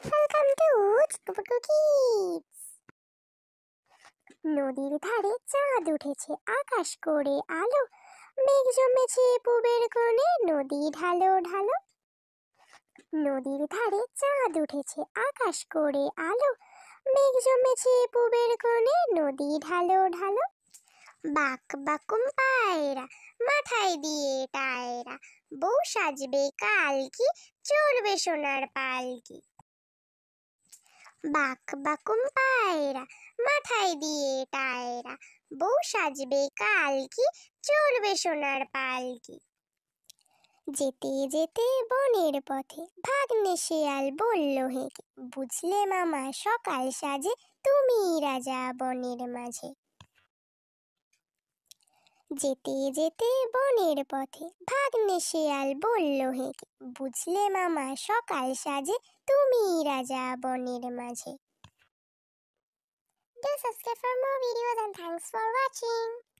Welcome to চিকুপুকু kids. নদীর ধারে চাঁদ উঠেছে, আকাশ করে আলো, মেঘ জমেছে পুবের কোণে, নদী ঢালো ঢালো। নদীর ধারে চাঁদ উঠেছে, আকাশ করে আলো, মেঘ জমেছে পুবের কোণে, নদী ঢালো ঢালো। বাক বাকুম পায়রা, মাথায় দিয়ে টায়রা, বউ সাজবে কালকি, চড়বে সোনার পালকি। বাক বাকুম পায়রা, মাথায় দিয়ে টায়রা, বউ সাজবে কালকি, চড়বে সোনার পালকি। যেতে যেতে বনের পথে ভাগ্নে শিয়াল বলল হেঁকে, বুঝলে মামা সকাল সাজে তুমি রাজা বনের মাঝে। যেতে যেতে বনের পথে ভাগ্নে শিয়াল বলল হেঁকে, বুঝলে মামা সকাল সাজে তুমি রাজা বনের মাঝে। Do subscribe for more videos and thanks for watching.